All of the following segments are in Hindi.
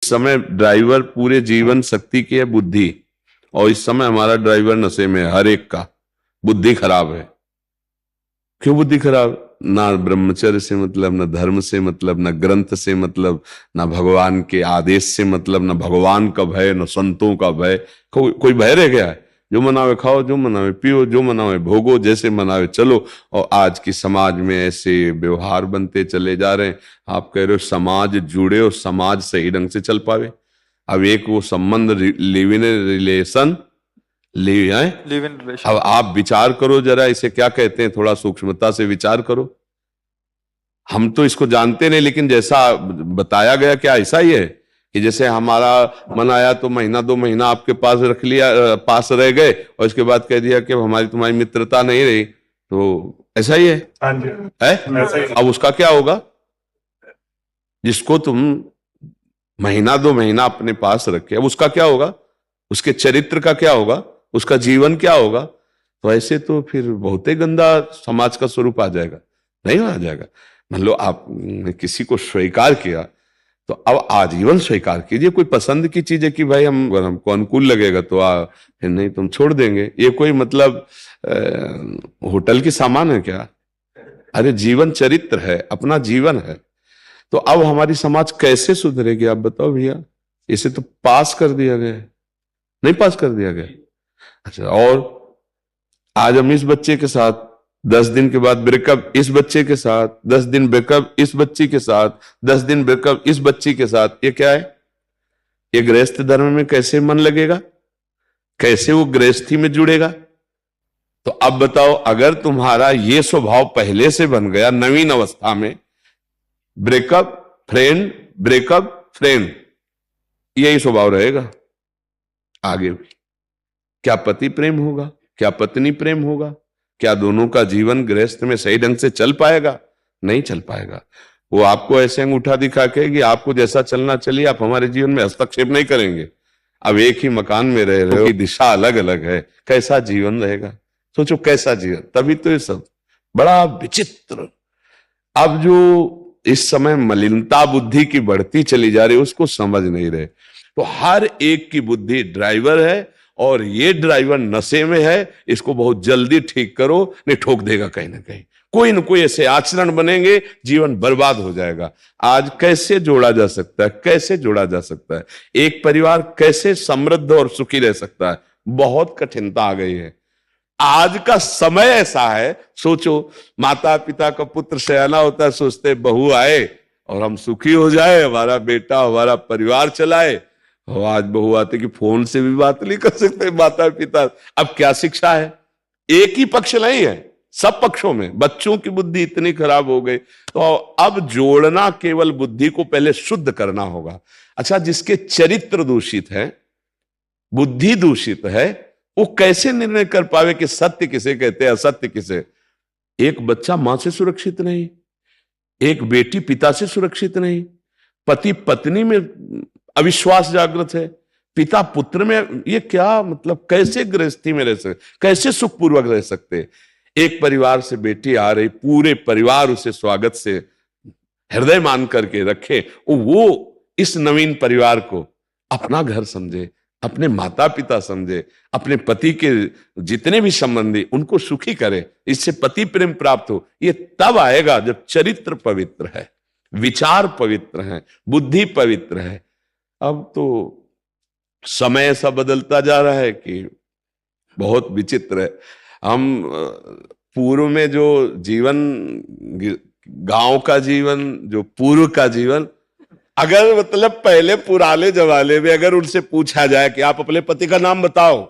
समय ड्राइवर पूरे जीवन शक्ति की है बुद्धि, और इस समय हमारा ड्राइवर नशे में है, हर एक का बुद्धि खराब है। क्यों बुद्धि खराब? ना ब्रह्मचर्य से मतलब, ना धर्म से मतलब, ना ग्रंथ से मतलब, ना भगवान के आदेश से मतलब, ना भगवान का भय, ना संतों का भय। कोई भय रह गया है? जो मनावे खाओ, जो मनावे पियो, जो मनावे भोगो, जैसे मनावे चलो। और आज की समाज में ऐसे व्यवहार बनते चले जा रहे हैं। आप कह रहे हो समाज जुड़े और समाज सही ढंग से चल पावे। अब एक वो संबंध live in relation, live in relation, अब आप विचार करो जरा, इसे क्या कहते हैं, थोड़ा सूक्ष्मता से विचार करो। हम तो इसको जानते नहीं, लेकिन जैसा बताया गया क्या ऐसा ही है कि जैसे हमारा मन आया तो महीना 2 महीना आपके पास रख लिया, पास रह गए, और इसके बाद कह दिया कि हमारी तुम्हारी मित्रता नहीं रही, तो ऐसा ही है? अब उसका क्या होगा? जिसको तुम महीना 2 महीना अपने पास रखे, अब उसका क्या होगा? उसके चरित्र का क्या होगा? उसका जीवन क्या होगा? तो ऐसे तो फिर बहुत ही गंदा समाज का स्वरूप आ जाएगा, नहीं आ जाएगा। मान लो आप किसी को स्वीकार किया, तो अब आजीवन स्वीकार कीजिए। कोई पसंद की चीज है कि भाई हमको अनुकूल लगेगा तो फिर नहीं तुम छोड़ देंगे। ये कोई मतलब होटल की सामान है क्या? अरे जीवन चरित्र है, अपना जीवन है। तो अब हमारी समाज कैसे सुधरेगी आप बताओ भैया? इसे तो पास कर दिया गया, नहीं पास कर दिया गया। अच्छा, और आज हम इस बच्चे के साथ 10 दिन के बाद ब्रेकअप, इस बच्चे के साथ 10 दिन ब्रेकअप, इस बच्ची के साथ 10 दिन ब्रेकअप, इस बच्ची के साथ। ये क्या है? ये गृहस्थ धर्म में कैसे मन लगेगा? कैसे वो गृहस्थी में जुड़ेगा? तो अब बताओ, अगर तुम्हारा ये स्वभाव पहले से बन गया नवीन अवस्था में, ब्रेकअप फ्रेंड, ब्रेकअप फ्रेंड, यही स्वभाव रहेगा आगे भी। क्या पति प्रेम होगा? क्या पत्नी प्रेम होगा? क्या दोनों का जीवन गृहस्थ में सही ढंग से चल पाएगा? नहीं चल पाएगा। वो आपको ऐसे अंगूठा दिखा के कि आपको जैसा चलना चलिए, आप हमारे जीवन में हस्तक्षेप नहीं करेंगे। अब एक ही मकान में रह रहे हो, दिशा अलग अलग है, कैसा जीवन रहेगा? सोचो कैसा जीवन। तभी तो ये सब बड़ा विचित्र। अब जो इस समय मलिनता बुद्धि की बढ़ती चली जा रही है, उसको समझ नहीं रहे। तो हर एक की बुद्धि ड्राइवर है, और ये ड्राइवर नशे में है। इसको बहुत जल्दी ठीक करो, नहीं ठोक देगा कहीं ना कहीं। कोई न कोई ऐसे आचरण बनेंगे, जीवन बर्बाद हो जाएगा। आज कैसे जोड़ा जा सकता है? कैसे जोड़ा जा सकता है? एक परिवार कैसे समृद्ध और सुखी रह सकता है? बहुत कठिनता आ गई है। आज का समय ऐसा है, सोचो, माता पिता का पुत्र सयाना होता है, सोचते बहू आए और हम सुखी हो जाए, हमारा बेटा हमारा परिवार चलाए। और आज बहू आते कि फोन से भी बात नहीं कर सकते माता पिता। अब क्या शिक्षा है? एक ही पक्ष नहीं है, सब पक्षों में। बच्चों की बुद्धि इतनी खराब हो गई, तो अब जोड़ना केवल बुद्धि को पहले शुद्ध करना होगा। अच्छा, जिसके चरित्र दूषित है, बुद्धि दूषित है, वो कैसे निर्णय कर पावे कि सत्य किसे कहते हैं, असत्य किसे? एक बच्चा मां से सुरक्षित नहीं, एक बेटी पिता से सुरक्षित नहीं, पति पत्नी में अविश्वास जागृत है, पिता पुत्र में। ये क्या मतलब? कैसे गृहस्थी में रह सकते? कैसे सुखपूर्वक रह सकते? एक परिवार से बेटी आ रही, पूरे परिवार उसे स्वागत से हृदय मान करके रखे, वो इस नवीन परिवार को अपना घर समझे, अपने माता पिता समझे, अपने पति के जितने भी संबंधी उनको सुखी करे, इससे पति प्रेम प्राप्त हो। ये तब आएगा जब चरित्र पवित्र है, विचार पवित्र है, बुद्धि पवित्र है। अब तो समय ऐसा बदलता जा रहा है कि बहुत विचित्र है। हम पूर्व में जो जीवन, गांव का जीवन, जो पूर्व का जीवन, अगर मतलब पहले पुराने जमाने में अगर उनसे पूछा जाए कि आप अपने पति का नाम बताओ,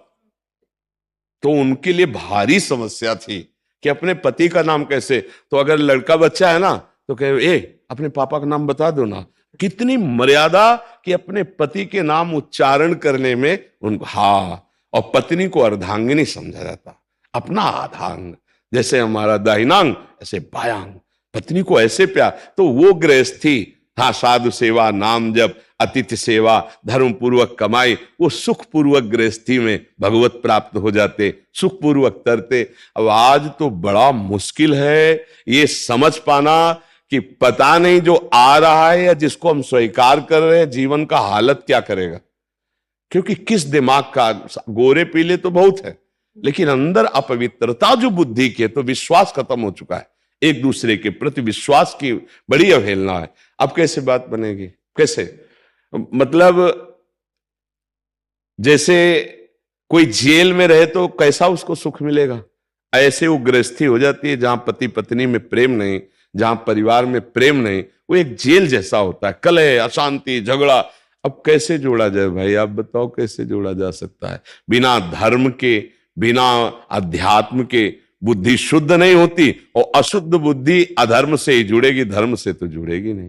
तो उनके लिए भारी समस्या थी कि अपने पति का नाम कैसे। तो अगर लड़का बच्चा है ना, तो कहे अपने पापा का नाम बता दो ना। कितनी मर्यादा कि अपने पति के नाम उच्चारण करने में उनको, हाँ, और पत्नी को अर्धांगिनी समझा जाता, अपना आधांग। जैसे हमारा दाहिनांग ऐसे बायांग, पत्नी को ऐसे प्यार। तो वो गृहस्थी, हाँ, साधु सेवा, नाम जप, अतिथि सेवा, धर्म पूर्वक कमाई, वो सुख पूर्वक गृहस्थी में भगवत प्राप्त हो जाते, सुख पूर्वक तरते। अब आज तो बड़ा मुश्किल है ये समझ पाना कि पता नहीं जो आ रहा है या जिसको हम स्वीकार कर रहे हैं जीवन का हालत क्या करेगा। क्योंकि किस दिमाग का, गोरे पीले तो बहुत है, लेकिन अंदर अपवित्रता जो बुद्धि की है, तो विश्वास खत्म हो चुका है, एक दूसरे के प्रति विश्वास की बड़ी अवहेलना है। अब कैसे बात बनेगी, कैसे? मतलब जैसे कोई जेल में रहे तो कैसा उसको सुख मिलेगा, ऐसे वो गृहस्थी हो जाती है जहां पति पत्नी में प्रेम नहीं, जहां परिवार में प्रेम नहीं, वो एक जेल जैसा होता है, कलह, अशांति, झगड़ा। अब कैसे जोड़ा जाए भाई, आप बताओ कैसे जोड़ा जा सकता है? बिना धर्म के, बिना अध्यात्म के बुद्धि शुद्ध नहीं होती, और अशुद्ध बुद्धि अधर्म से ही जुड़ेगी, धर्म से तो जुड़ेगी नहीं।